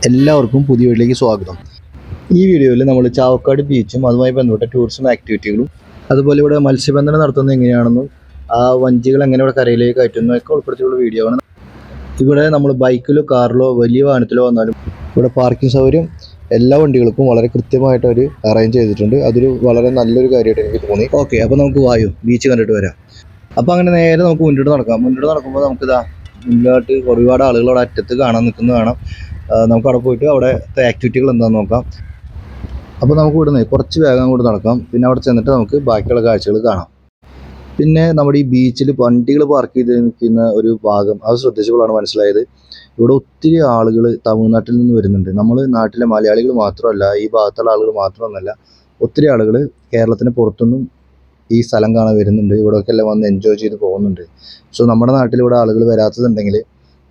എല്ലാവർക്കും പുതിയ വീട്ടിലേക്ക് സ്വാഗതം. ഈ വീഡിയോയിൽ നമ്മൾ ചാവക്കാട് ബീച്ചും അതുമായി ബന്ധപ്പെട്ട ടൂറിസം ആക്ടിവിറ്റികളും അതുപോലെ ഇവിടെ മത്സ്യബന്ധനം നടത്തുന്നത് എങ്ങനെയാണെന്നും ആ വഞ്ചികൾ എങ്ങനെ ഇവിടെ കരയിലേക്ക് കയറ്റുന്നു ഒക്കെ ഉൾപ്പെടുത്തിയുള്ള വീഡിയോ ആണ്. ഇവിടെ നമ്മൾ ബൈക്കിലോ കാറിലോ വലിയ വാഹനത്തിലോ വന്നാലും ഇവിടെ പാർക്കിംഗ് സൗകര്യം എല്ലാ വണ്ടികൾക്കും വളരെ കൃത്യമായിട്ട് അവർ അറേഞ്ച് ചെയ്തിട്ടുണ്ട്. അതൊരു വളരെ നല്ലൊരു കാര്യമായിട്ട് എനിക്ക് തോന്നി. ഓക്കെ, അപ്പോൾ നമുക്ക് വായു ബീച്ച് കണ്ടിട്ട് വരാം. അപ്പോൾ അങ്ങനെ നേരെ നമുക്ക് മുന്നോട്ട് നടക്കാം. മുന്നോട്ട് നടക്കുമ്പോൾ നമുക്കിതാ മുന്നോട്ട് ഒരുപാട് ആളുകൾ അവിടെ അറ്റത്ത് കാണാൻ നിൽക്കുന്നത് കാണാം. നമുക്ക് അവിടെ പോയിട്ട് അവിടുത്തെ ആക്ടിവിറ്റികൾ എന്താണെന്ന് നോക്കാം. അപ്പോൾ നമുക്ക് ഇവിടുന്ന് കുറച്ച് വേഗം കൂടി നടക്കാം. പിന്നെ അവിടെ ചെന്നിട്ട് നമുക്ക് ബാക്കിയുള്ള കാഴ്ചകൾ കാണാം. പിന്നെ നമ്മുടെ ഈ ബീച്ചിൽ വണ്ടികൾ പാർക്ക് ചെയ്ത് നിൽക്കുന്ന ഒരു ഭാഗം അത് ശ്രദ്ധിച്ചപ്പോഴാണ് മനസ്സിലായത്, ഇവിടെ ഒത്തിരി ആളുകൾ തമിഴ്നാട്ടിൽ നിന്ന് വരുന്നുണ്ട്. നമ്മൾ നാട്ടിലെ മലയാളികൾ മാത്രമല്ല, ഈ ഭാഗത്തുള്ള ആളുകൾ മാത്രമൊന്നുമല്ല, ഒത്തിരി ആളുകൾ കേരളത്തിന് പുറത്തുനിന്നും ഈ സ്ഥലം കാണാൻ വരുന്നുണ്ട്. ഇവിടെയൊക്കെ എല്ലാം വന്ന് എൻജോയ് ചെയ്ത് പോകുന്നുണ്ട്. സോ നമ്മുടെ നാട്ടിൽ ഇവിടെ ആളുകൾ വരാത്തതുണ്ടെങ്കിൽ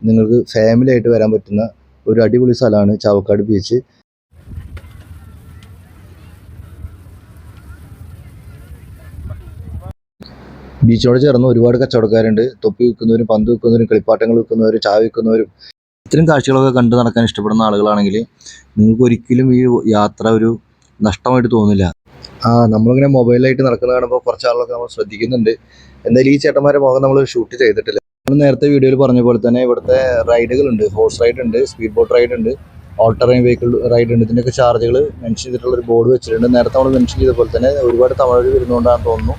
നിങ്ങൾക്ക് ഫാമിലി ആയിട്ട് വരാൻ പറ്റുന്ന ഒരു അടിപൊളി സ്ഥലമാണ് ചാവക്കാട് ബീച്ച്. ബീച്ചിനോട് ചേർന്ന് ഒരുപാട് കച്ചവടക്കാരുണ്ട്. തൊപ്പി വിൽക്കുന്നവരും പന്ത് വിൽക്കുന്നവരും കളിപ്പാട്ടങ്ങൾ വിൽക്കുന്നവരും ചായ വിൽക്കുന്നവരും ഇത്തരം കാഴ്ചകളൊക്കെ കണ്ടു നടക്കാൻ ഇഷ്ടപ്പെടുന്ന ആളുകളാണെങ്കിൽ നിങ്ങൾക്ക് ഒരിക്കലും ഈ യാത്ര ഒരു നഷ്ടമായിട്ട് തോന്നില്ല. നമ്മളിങ്ങനെ മൊബൈലായിട്ട് നടക്കുന്ന കാണുമ്പോൾ കുറച്ച് ആളുകളൊക്കെ നമ്മൾ ശ്രദ്ധിക്കുന്നുണ്ട്. എന്തായാലും ഈ ചേട്ടന്മാരെ മുഖം നമ്മൾ ഷൂട്ട് ചെയ്തിട്ടില്ല. നമ്മൾ നേരത്തെ വീഡിയോയിൽ പറഞ്ഞ പോലെ തന്നെ ഇവിടുത്തെ റൈഡുകളുണ്ട്. ഹോഴ്സ് റൈഡ് ഉണ്ട്, സ്പീഡ് ബോട്ട് റൈഡ് ഉണ്ട്, ഓൾ ടെറൈൻ വെഹിക്കിൾ റൈഡ് ഉണ്ട്. ഇതിൻ്റെയൊക്കെ ചാർജുകൾ മെൻഷൻ ചെയ്തിട്ടുള്ള ഒരു ബോർഡ് വെച്ചിട്ടുണ്ട്. നേരത്തെ നമ്മൾ മെൻഷൻ ചെയ്ത പോലെ തന്നെ ഒരുപാട് തമിഴ് വരുന്നതുകൊണ്ടാണെന്ന് തോന്നുന്നു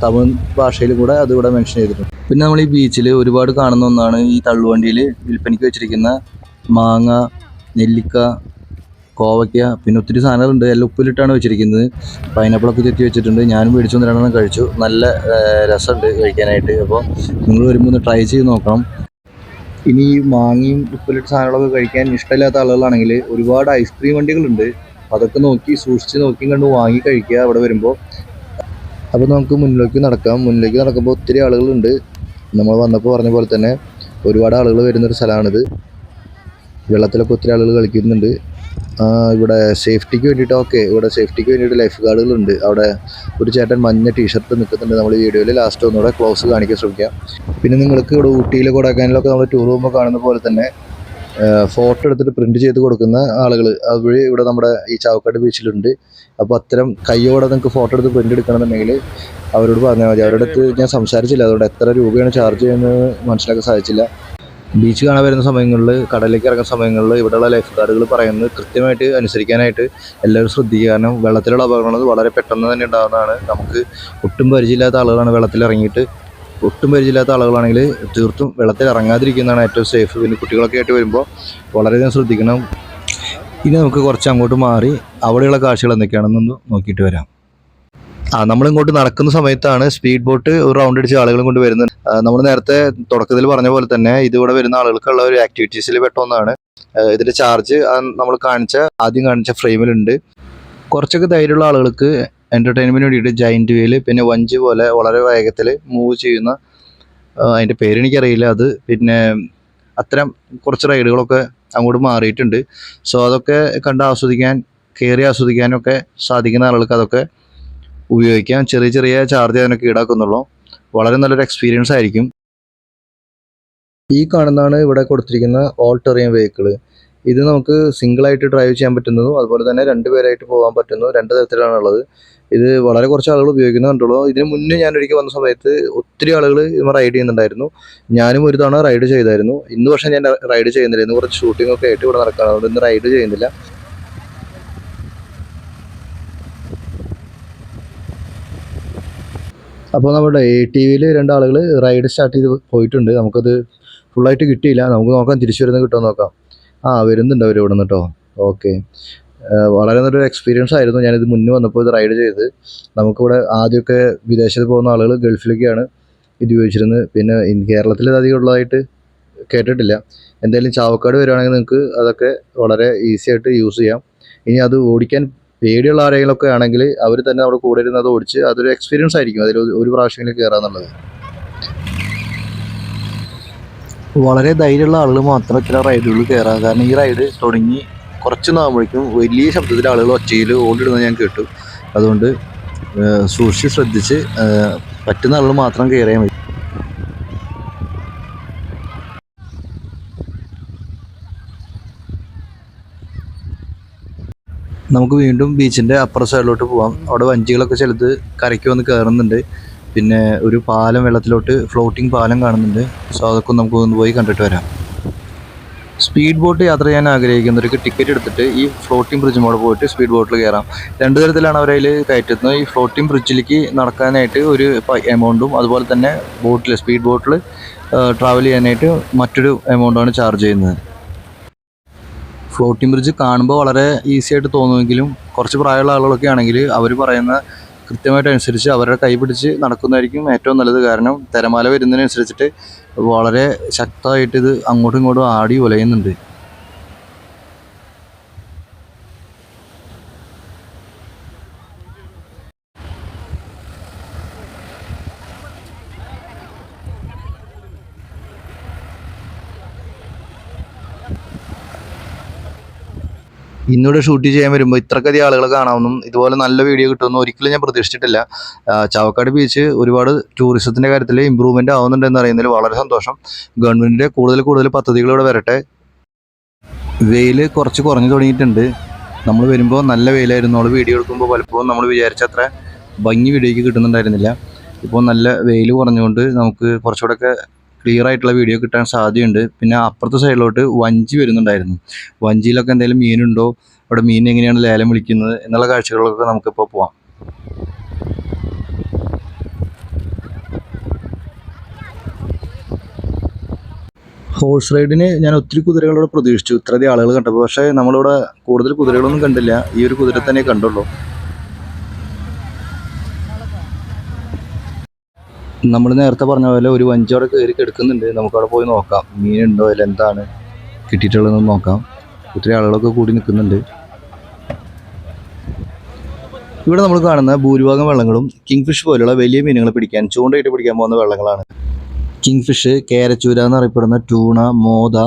തമിഴ് ഭാഷയിൽ കൂടെ അത് ഇവിടെ മെൻഷൻ ചെയ്തിട്ടുണ്ട്. പിന്നെ നമ്മൾ ഈ ബീച്ചിൽ ഒരുപാട് കാണുന്ന ഒന്നാണ് ഈ തള്ളുവണ്ടിയിൽ വിൽപ്പനയ്ക്ക് വെച്ചിരിക്കുന്ന മാങ്ങ, നെല്ലിക്ക, കോവയ്ക്ക, പിന്നെ ഒത്തിരി സാധനങ്ങളുണ്ട്. എല്ലാം ഉപ്പിലിട്ടാണ് വെച്ചിരിക്കുന്നത്. പൈനാപ്പിളൊക്കെ ചെത്തി വെച്ചിട്ടുണ്ട്. ഞാനും മേടിച്ചു രണ്ടെണ്ണം കഴിച്ചു. നല്ല രസമുണ്ട് കഴിക്കാനായിട്ട്. അപ്പോൾ നിങ്ങൾ വരുമ്പോൾ ഒന്ന് ട്രൈ ചെയ്ത് നോക്കണം. ഇനി ഈ മാങ്ങയും ഉപ്പിലിട്ട സാധനങ്ങളൊക്കെ കഴിക്കാൻ ഇഷ്ടമില്ലാത്ത ആളുകളാണെങ്കിൽ ഒരുപാട് ഐസ്ക്രീം വണ്ടികളുണ്ട്. അതൊക്കെ നോക്കി സൂക്ഷിച്ച് നോക്കി കണ്ട് വാങ്ങി കഴിക്കുക അവിടെ വരുമ്പോൾ. അപ്പോൾ നമുക്ക് മുന്നിലേക്ക് നടക്കാം. മുന്നിലേക്ക് നടക്കുമ്പോൾ ഒത്തിരി ആളുകളുണ്ട്. നമ്മൾ വന്നപ്പോൾ പറഞ്ഞ പോലെ തന്നെ ഒരുപാട് ആളുകൾ വരുന്നൊരു സ്ഥലമാണിത്. വെള്ളത്തിലൊക്കെ ഒത്തിരി ആളുകൾ കളിക്കുന്നുണ്ട്. ഇവിടെ സേഫ്റ്റിക്ക് വേണ്ടിയിട്ട് ഇവിടെ സേഫ്റ്റിക്ക് വേണ്ടിയിട്ട് ലൈഫ് ഗാർഡുകളുണ്ട്. അവിടെ ഒരു ചേട്ടൻ മഞ്ഞ ടീഷർട്ട് നിൽക്കുന്നുണ്ട്. നമ്മൾ ഈ വീഡിയോയിൽ ലാസ്റ്റ് ഒന്നുകൂടെ ക്ലോസ് കാണിക്കാൻ ശ്രമിക്കാം. പിന്നെ നിങ്ങൾക്ക് ഇവിടെ ഊട്ടിയിൽ കൊടൈക്കനാലിലൊക്കെ നമ്മൾ ടൂർ പോകുമ്പോൾ കാണുന്ന പോലെ തന്നെ ഫോട്ടോ എടുത്തിട്ട് പ്രിൻറ്റ് ചെയ്ത് കൊടുക്കുന്ന ആളുകൾ അതുവഴി ഇവിടെ നമ്മുടെ ഈ ചാവക്കാട് ബീച്ചിലുണ്ട്. അപ്പോൾ അത്തരം കയ്യോടെ നിങ്ങൾക്ക് ഫോട്ടോ എടുത്ത് പ്രിൻ്റ് എടുക്കണമെന്നുണ്ടെങ്കിൽ അവരോട് പറഞ്ഞാൽ മതി. അവരുടെ അടുത്ത് ഞാൻ സംസാരിച്ചില്ല, അതുകൊണ്ട് എത്ര രൂപയാണ് ചാർജ് ചെയ്യുന്നത് മനസ്സിലാക്കാൻ സാധിച്ചില്ല. ബീച്ച് കാണാൻ വരുന്ന സമയങ്ങളിൽ, കടലിലേക്ക് ഇറങ്ങുന്ന സമയങ്ങളിൽ ഇവിടെയുള്ള ലൈഫ് ഗാർഡുകൾ പറയുന്നത് കൃത്യമായിട്ട് അനുസരിക്കാനായിട്ട് എല്ലാവരും ശ്രദ്ധിക്കുക. കാരണം വെള്ളത്തിലുള്ള അപകടങ്ങൾ വളരെ പെട്ടെന്ന് തന്നെ ഉണ്ടാകുന്നതാണ്. നമുക്ക് ഒട്ടും പരിചയമില്ലാത്ത ആളുകളാണ് വെള്ളത്തിൽ ഇറങ്ങിയിട്ട്, ഒട്ടും പരിചയമില്ലാത്ത ആളുകളാണെങ്കിൽ തീർത്തും വെള്ളത്തിൽ ഇറങ്ങാതിരിക്കുന്നതാണ് ഏറ്റവും സേഫ്. പിന്നെ കുട്ടികളൊക്കെ ആയിട്ട് വരുമ്പോൾ വളരെയധികം ശ്രദ്ധിക്കണം. ഇനി നമുക്ക് കുറച്ച് അങ്ങോട്ട് മാറി അവിടെയുള്ള കാഴ്ചകൾ എന്തൊക്കെയാണെന്നൊന്ന് നോക്കിയിട്ട് വരാം. നമ്മളിങ്ങോട്ട് നടക്കുന്ന സമയത്താണ് സ്പീഡ് ബോട്ട് ഒരു റൗണ്ട് അടിച്ച് ആളുകളും കൊണ്ട് വരുന്നത്. നമ്മൾ നേരത്തെ തുടക്കത്തിൽ പറഞ്ഞ പോലെ തന്നെ ഇതിവിടെ വരുന്ന ആളുകൾക്കുള്ള ഒരു ആക്ടിവിറ്റീസിൽ പെട്ട ഒന്നാണ്. ഇതിൻ്റെ ചാർജ് നമ്മൾ ആദ്യം കാണിച്ച ഫ്രെയിമിലുണ്ട്. കുറച്ചൊക്കെ ധൈര്യമുള്ള ആളുകൾക്ക് എൻ്റർടൈൻമെൻറ്റിന് വേണ്ടിയിട്ട് ജൈൻറ്റ് വീൽ, പിന്നെ വഞ്ചി പോലെ വളരെ വേഗത്തിൽ മൂവ് ചെയ്യുന്ന, അതിൻ്റെ പേരെനിക്കറിയില്ല, അത് പിന്നെ അത്തരം കുറച്ച് റൈഡുകളൊക്കെ അങ്ങോട്ട് മാറിയിട്ടുണ്ട്. സോ അതൊക്കെ കണ്ട് കയറി ആസ്വദിക്കാനൊക്കെ സാധിക്കുന്ന ആളുകൾക്ക് അതൊക്കെ ഉപയോഗിക്കാം. ചെറിയ ചെറിയ ചാർജ് അതിനൊക്കെ ഈടാക്കുന്നുള്ളൂ. വളരെ നല്ലൊരു എക്സ്പീരിയൻസ് ആയിരിക്കും. ഈ കാണുന്നതാണ് ഇവിടെ കൊടുത്തിരിക്കുന്ന ഓൾ ടെറൈൻ വെഹിക്കിൾ. ഇത് നമുക്ക് സിംഗിളായിട്ട് ഡ്രൈവ് ചെയ്യാൻ പറ്റുന്നതും അതുപോലെ തന്നെ 2 പേരായിട്ട് പോകാൻ പറ്റുന്നതും 2 തരത്തിലാണുള്ളത്. ഇത് വളരെ കുറച്ച് ആളുകൾ ഉപയോഗിക്കുന്നുണ്ടുള്ളൂ. ഇതിന് മുന്നേ ഞാനൊരിക്കൽ വന്ന സമയത്ത് ഒത്തിരി ആളുകൾ ഇത് റൈഡ് ചെയ്യുന്നുണ്ടായിരുന്നു. ഞാനും ഒരു തവണ റൈഡ് ചെയ്തായിരുന്നു. ഇന്ന് പക്ഷേ ഞാൻ റൈഡ് ചെയ്യുന്നില്ല. ഇന്ന് കുറച്ച് ഷൂട്ടിംഗ് ഒക്കെ ആയിട്ട് ഇവിടെ നടക്കാറ്, അതുകൊണ്ട് ഇന്ന് റൈഡ് ചെയ്യുന്നില്ല. അപ്പോൾ നമ്മുടെ ATVയിൽ 2 ആളുകൾ റൈഡ് സ്റ്റാർട്ട് ചെയ്ത് പോയിട്ടുണ്ട്. നമുക്കത് ഫുള്ളായിട്ട് കിട്ടിയില്ല. നമുക്ക് നോക്കാം തിരിച്ചു വരുന്നത് കിട്ടുമെന്ന് നോക്കാം. വരുന്നുണ്ട് അവർ ഇവിടെ നിന്ന് കേട്ടോ. ഓക്കെ, വളരെ നല്ലൊരു എക്സ്പീരിയൻസ് ആയിരുന്നു. ഞാനിത് മുന്നേ വന്നപ്പോൾ ഇത് റൈഡ് ചെയ്ത്. നമുക്കിവിടെ ആദ്യമൊക്കെ വിദേശത്ത് പോകുന്ന ആളുകൾ ഗൾഫിലേക്കാണ് ഇത് ഉപയോഗിച്ചിരുന്നത്. പിന്നെ കേരളത്തിൽ ഇത് അധികം ഉള്ളതായിട്ട് കേട്ടിട്ടില്ല. എന്തായാലും ചാവക്കാട് വരുവാണെങ്കിൽ നിങ്ങൾക്ക് അതൊക്കെ വളരെ ഈസി ആയിട്ട് യൂസ് ചെയ്യാം. ഇനി അത് ഓടിക്കാൻ പേടിയുള്ള ആരെങ്കിലുമൊക്കെ ആണെങ്കിൽ അവർ തന്നെ അവിടെ കൂടെ ഇരുന്ന് അത് ഓടിച്ച് അതൊരു എക്സ്പീരിയൻസ് ആയിരിക്കും. അതിൽ ഒരു പ്രാവശ്യമെങ്കിലും കയറാന്നുള്ളത്. വളരെ ധൈര്യമുള്ള ആളുകൾ മാത്രം ഇത്തരം റൈഡുകൾ കയറാം. കാരണം ഈ റൈഡ് തുടങ്ങി കുറച്ച് നാകുമ്പോഴേക്കും വലിയ ശബ്ദത്തിൽ ആളുകൾ ഒച്ചയിൽ ഓടിയിടുന്നത് ഞാൻ കേട്ടു. അതുകൊണ്ട് സൂക്ഷിച്ച് ശ്രദ്ധിച്ച് പറ്റുന്ന ആളുകൾ മാത്രം കയറിയാൽ മതി. നമുക്ക് വീണ്ടും ബീച്ചിൻ്റെ അപ്പുറ സൈഡിലോട്ട് പോവാം. അവിടെ വഞ്ചികളൊക്കെ ചിലത് കരയ്ക്ക് വന്ന് കയറുന്നുണ്ട്. പിന്നെ ഒരു പാലം വെള്ളത്തിലോട്ട് ഫ്ലോട്ടിംഗ് പാലം കാണുന്നുണ്ട്. സോ അതൊക്കെ നമുക്ക് ഒന്ന് പോയി കണ്ടിട്ട് വരാം. സ്പീഡ് ബോട്ട് യാത്ര ചെയ്യാൻ ആഗ്രഹിക്കുന്നവർക്ക് ടിക്കറ്റ് എടുത്തിട്ട് ഈ ഫ്ലോട്ടിംഗ് ബ്രിഡ്ജ് മോഡ് പോയിട്ട് സ്പീഡ് ബോട്ടിൽ കയറാം. രണ്ട് തരത്തിലാണ് അവരതിൽ കയറ്റുന്നത്. ഈ ഫ്ലോട്ടിംഗ് ബ്രിഡ്ജിലേക്ക് നടക്കാനായിട്ട് ഒരു എമൗണ്ടും അതുപോലെ തന്നെ സ്പീഡ് ബോട്ടിൽ ട്രാവൽ ചെയ്യാനായിട്ട് മറ്റൊരു എമൗണ്ടാണ് ചാർജ് ചെയ്യുന്നത്. ഫ്ലോട്ടിംഗ് ബ്രിഡ്ജ് കാണുമ്പോൾ വളരെ ഈസി ആയിട്ട് തോന്നുമെങ്കിലും കുറച്ച് പ്രായമുള്ള ആളുകളൊക്കെ ആണെങ്കിൽ അവർ പറയുന്ന കൃത്യമായിട്ടനുസരിച്ച് അവരുടെ കൈ പിടിച്ച് നടക്കുന്നതായിരിക്കും ഏറ്റവും നല്ലത്. കാരണം തിരമാല വരുന്നതിനനുസരിച്ചിട്ട് വളരെ ശക്തമായിട്ട് ഇത് അങ്ങോട്ടും ഇങ്ങോട്ടും ആടി ഉലയുന്നുണ്ട്. ഇന്നിവിടെ ഷൂട്ട് ചെയ്യാൻ വരുമ്പോൾ ഇത്രക്കധികം ആളുകളെ കാണാമെന്നും ഇതുപോലെ നല്ല വീഡിയോ കിട്ടുമെന്നും ഒരിക്കലും ഞാൻ പ്രതീക്ഷിച്ചിട്ടില്ല. ചാവക്കാട് ബീച്ച് ഒരുപാട് ടൂറിസത്തിൻ്റെ കാര്യത്തിൽ ഇമ്പ്രൂവ്മെൻ്റ് ആവുന്നുണ്ടെന്ന് അറിയുന്നതിൽ വളരെ സന്തോഷം. ഗവൺമെൻറ്റിൻ്റെ കൂടുതൽ പദ്ധതികൾ ഇവിടെ വരട്ടെ. വെയിൽ കുറച്ച് കുറഞ്ഞു തുടങ്ങിയിട്ടുണ്ട്. നമ്മൾ വരുമ്പോൾ നല്ല വെയിലായിരുന്നു. നമ്മൾ വീഡിയോ എടുക്കുമ്പോൾ പലപ്പോഴും നമ്മൾ വിചാരിച്ച അത്ര ഭംഗി വീഡിയോയ്ക്ക് കിട്ടുന്നുണ്ടായിരുന്നില്ല. ഇപ്പോൾ നല്ല വെയിൽ കുറഞ്ഞുകൊണ്ട് നമുക്ക് കുറച്ചുകൂടെയൊക്കെ ക്ലിയർ ആയിട്ടുള്ള വീഡിയോ കിട്ടാൻ സാധ്യതയുണ്ട്. പിന്നെ അപ്പുറത്തെ സൈഡിലോട്ട് വഞ്ചി വരുന്നുണ്ടായിരുന്നു. വഞ്ചിയിലൊക്കെ എന്തെങ്കിലും മീനുണ്ടോ, അവിടെ മീൻ എങ്ങനെയാണ് ലേലം വിളിക്കുന്നത് എന്നുള്ള കാഴ്ചകളൊക്കെ നമുക്കിപ്പോൾ പോവാം. ഹോഴ്സ് റൈഡിന് ഞാൻ ഒത്തിരി കുതിരകളോട് പ്രതീക്ഷിച്ചു ഇത്രയധികം ആളുകൾ കണ്ടപ്പോൾ. പക്ഷേ നമ്മളിവിടെ കൂടുതൽ കുതിരകളൊന്നും കണ്ടില്ല. ഈ ഒരു കുതിര തന്നെ കണ്ടുള്ളൂ. നമ്മൾ നേരത്തെ പറഞ്ഞ പോലെ ഒരു വഞ്ചി അവിടെ കയറി കിടക്കുന്നുണ്ട്. നമുക്കവിടെ പോയി നോക്കാം മീനുണ്ടോ അതിൽ എന്താണ് കിട്ടിയിട്ടുള്ളതെന്ന് നോക്കാം. ഒത്തിരി ആളുകളൊക്കെ കൂടി നിൽക്കുന്നുണ്ട്. ഇവിടെ നമ്മൾ കാണുന്ന ഭൂരിഭാഗം വെള്ളങ്ങളും കിങ് ഫിഷ് പോലുള്ള വലിയ മീനുകളെ പിടിക്കാൻ ചൂണ്ടയിട്ട് പിടിക്കാൻ പോകുന്ന വെള്ളങ്ങളാണ്. കിങ് ഫിഷ്, കേരച്ചൂര എന്നറിയപ്പെടുന്ന ട്യൂണ, മോത,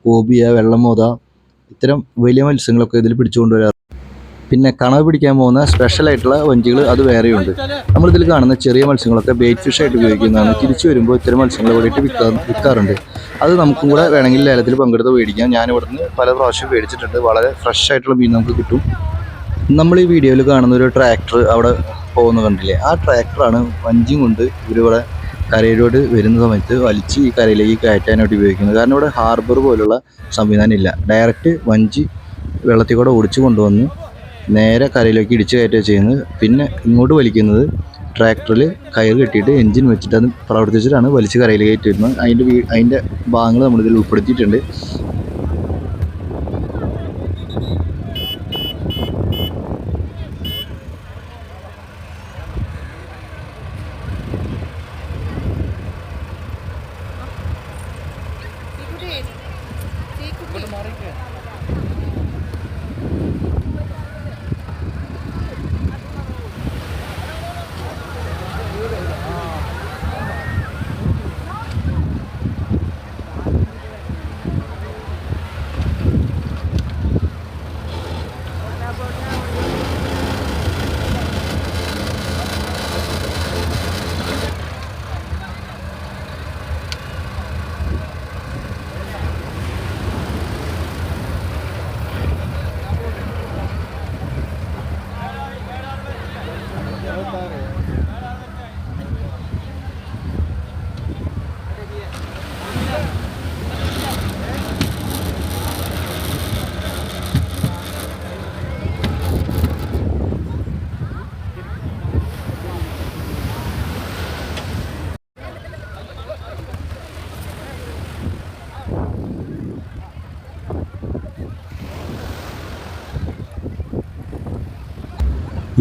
കോബിയ, വെള്ളമോത ഇത്തരം വലിയ മത്സ്യങ്ങളൊക്കെ ഇതിൽ പിടിച്ചുകൊണ്ടുവരാറ്. പിന്നെ കണവ പിടിക്കാൻ പോകുന്ന സ്പെഷ്യലായിട്ടുള്ള വഞ്ചികൾ അത് വേറെയുണ്ട്. നമ്മളിതിൽ കാണുന്ന ചെറിയ മത്സ്യങ്ങളൊക്കെ ബെയ്റ്റ് ഫിഷ് ആയിട്ട് ഉപയോഗിക്കുന്നതാണ്. തിരിച്ചു വരുമ്പോൾ ഇത്തരം മത്സ്യങ്ങൾ ഇവിടെയിട്ട് വിൽക്കാറുണ്ട്. അത് നമുക്കും കൂടെ വേണമെങ്കിൽ ലേലത്തിൽ പങ്കെടുത്ത് മേടിക്കാം. ഞാൻ ഇവിടുന്ന് പല പ്രാവശ്യം മേടിച്ചിട്ടുണ്ട്. വളരെ ഫ്രഷ് ആയിട്ടുള്ള മീൻ നമുക്ക് കിട്ടും. നമ്മൾ ഈ വീഡിയോയിൽ കാണുന്ന ഒരു ട്രാക്ടർ അവിടെ പോകുന്ന കണ്ടില്ലേ, ആ ട്രാക്ടറാണ് വഞ്ചിയും കൊണ്ട് ഇവരിവിടെ കരയിലോട്ട് വരുന്ന സമയത്ത് വലിച്ച് ഈ കരയിലേക്ക് കയറ്റാനായിട്ട് ഉപയോഗിക്കുന്നത്. കാരണം ഇവിടെ ഹാർബർ പോലുള്ള സംവിധാനം ഇല്ല. ഡയറക്റ്റ് വഞ്ചി വെള്ളത്തിൽ കൂടെ ഓടിച്ച് കൊണ്ടുവന്ന് നേരെ കരയിലേക്ക് ഇടിച്ച് കയറ്റുക ചെയ്യുന്നത്. പിന്നെ ഇങ്ങോട്ട് വലിക്കുന്നത് ട്രാക്ടറിൽ കയർ കെട്ടിയിട്ട് എൻജിൻ വെച്ചിട്ട് അത് പ്രവർത്തിച്ചിട്ടാണ് വലിച്ച് കരയിലേക്ക് കയറ്റിയിരുന്നത്. അതിൻ്റെ ഭാഗങ്ങൾ നമ്മളിതിൽ ഉൾപ്പെടുത്തിയിട്ടുണ്ട്.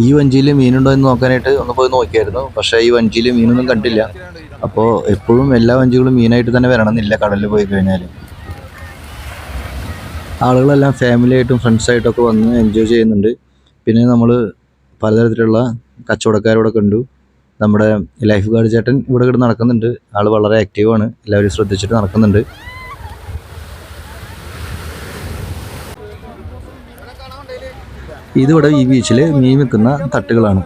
ഈ വഞ്ചിയിൽ മീനുണ്ടോ എന്ന് നോക്കാനായിട്ട് ഒന്ന് പോയി നോക്കിയായിരുന്നു. പക്ഷേ ഈ വഞ്ചിയിൽ മീനൊന്നും കണ്ടില്ല. അപ്പോൾ എപ്പോഴും എല്ലാ വഞ്ചികളും മീനായിട്ട് തന്നെ വരണമെന്നില്ല കടലിൽ പോയി കഴിഞ്ഞാൽ. ആളുകളെല്ലാം ഫാമിലിയായിട്ടും ഫ്രണ്ട്സായിട്ടൊക്കെ വന്ന് എൻജോയ് ചെയ്യുന്നുണ്ട്. പിന്നെ നമ്മൾ പലതരത്തിലുള്ള കച്ചവടക്കാരോടെ കണ്ടു. നമ്മുടെ ലൈഫ് ഗാർഡ് ചേട്ടൻ ഇവിടെ കിടന്ന് നടക്കുന്നുണ്ട്. ആൾ വളരെ ആക്റ്റീവാണ്. എല്ലാവരും ശ്രദ്ധിച്ചിട്ട് നടക്കുന്നുണ്ട്. ഇതിവിടെ ഈ ബീച്ചിൽ മീൻ വിൽക്കുന്ന തട്ടുകളാണ്.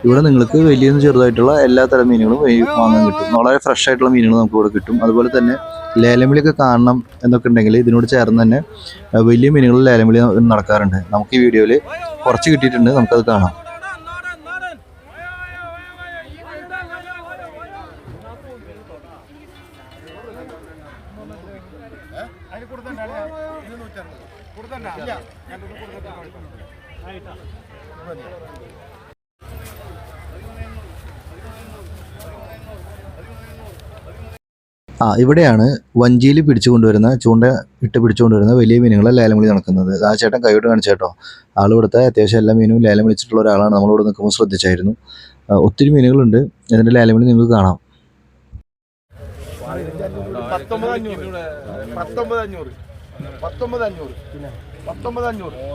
ഇവിടെ നിങ്ങൾക്ക് വലിയ ചെറുതായിട്ടുള്ള എല്ലാ തരം മീനുകളും വാങ്ങാൻ കിട്ടും. വളരെ ഫ്രഷ് ആയിട്ടുള്ള മീനുകൾ നമുക്ക് ഇവിടെ കിട്ടും. അതുപോലെ തന്നെ ലേലം വിളിയൊക്കെ കാണണം എന്നൊക്കെ ഉണ്ടെങ്കിൽ ഇതിനോട് ചേർന്ന് തന്നെ വലിയ മീനുകൾ ലേലം വിളി നടക്കാറുണ്ട്. നമുക്ക് ഈ വീഡിയോയിൽ കുറച്ച് കിട്ടിയിട്ടുണ്ട്, നമുക്കത് കാണാം. ഇവിടെയാണ് വഞ്ചിയിൽ പിടിച്ചു കൊണ്ടുവരുന്ന, ചൂണ്ട ഇട്ട് പിടിച്ചു കൊണ്ടുവരുന്ന വലിയ മീനുകളെ ലേലം വിളി നടക്കുന്നത്. ആ ചേട്ടൻ കൈയോട് കാണിച്ചേട്ടോ. ആൾ ഇവിടുത്തെ അത്യാവശ്യം എല്ലാ മീനും ലേലം വിളിച്ചിട്ടുള്ള ഒരാളാണ്. നമ്മളിവിടെ നിൽക്കുമ്പോൾ ശ്രദ്ധിച്ചായിരുന്നു. ഒത്തിരി മീനുകളുണ്ട്. ഇതിൻ്റെ ലേലം വിളി നിങ്ങൾക്ക് കാണാം. 19,500 19,500 19,500 19,500 19,900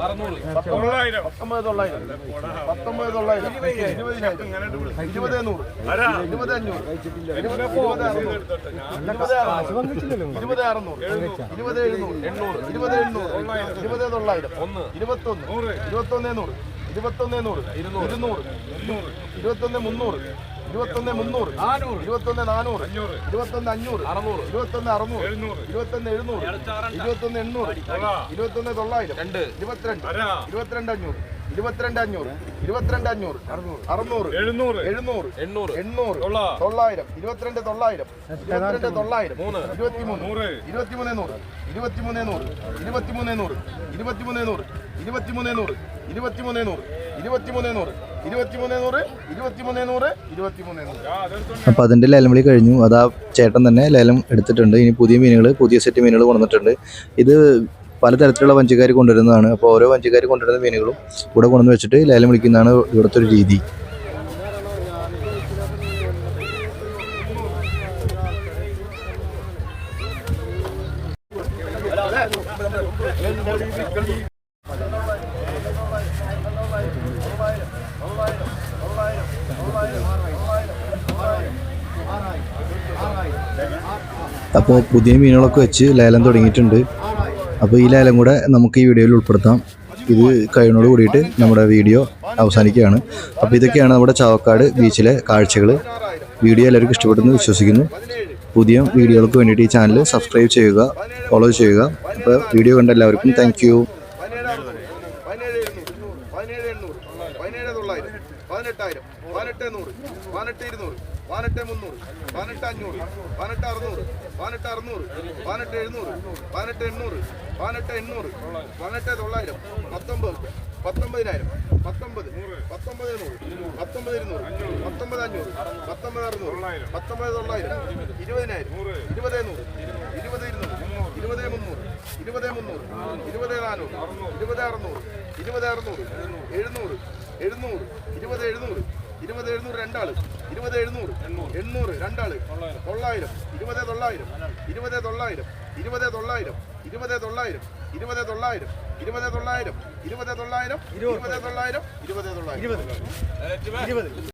19,900 20,500 അപ്പോൾ അതിൻ്റെ ലേലം വിളി കഴിഞ്ഞു. അത് ആ ചേട്ടൻ തന്നെ ലേലം എടുത്തിട്ടുണ്ട്. ഇനി പുതിയ മീനുകൾ, പുതിയ സെറ്റ് മീനുകൾ കൊണ്ടുവന്നിട്ടുണ്ട്. ഇത് പലതരത്തിലുള്ള വഞ്ചിക്കാർ കൊണ്ടുവരുന്നതാണ്. അപ്പോൾ ഓരോ വഞ്ചിക്കാർ കൊണ്ടുവരുന്ന മീനുകളും ഇവിടെ കൊണ്ടുവന്ന് വെച്ചിട്ട് ലേലം വിളിക്കുന്നതാണ് ഇവിടുത്തെ ഒരു രീതി. അപ്പോൾ പുതിയ മീനുകളൊക്കെ വെച്ച് ലേലം തുടങ്ങിയിട്ടുണ്ട്. അപ്പോൾ ഈ ലേലം കൂടെ നമുക്ക് ഈ വീഡിയോയിൽ ഉൾപ്പെടുത്താം. ഇത് കഴിയുന്നതോട് കൂടിയിട്ട് നമ്മുടെ വീഡിയോ അവസാനിക്കുകയാണ്. അപ്പോൾ ഇതൊക്കെയാണ് നമ്മുടെ ചാവക്കാട് ബീച്ചിലെ കാഴ്ചകൾ. വീഡിയോ എല്ലാവർക്കും ഇഷ്ടപ്പെട്ടെന്ന് വിശ്വസിക്കുന്നു. പുതിയ വീഡിയോകൾക്ക് വേണ്ടിയിട്ട് ഈ ചാനൽ സബ്സ്ക്രൈബ് ചെയ്യുക, ഫോളോ ചെയ്യുക. അപ്പോൾ വീഡിയോ കണ്ട എല്ലാവർക്കും താങ്ക് യു. 18,000 18,100 18,200 18,300 18,500 18,600 18,600 18,700 18,800 18,800 18,900 19,000 19,100 19,200 19,500 19,600 19,900 19,200 20,000 20,100 20,200 20,300 20,300 20,400 20,600 20,600 700 700 20,700 20,700 രണ്ടാള് 20,700 800 രണ്ടാള് 900 20,900 20,900 20,900 20,900 20,900 20,900 20,900 20,900 20,900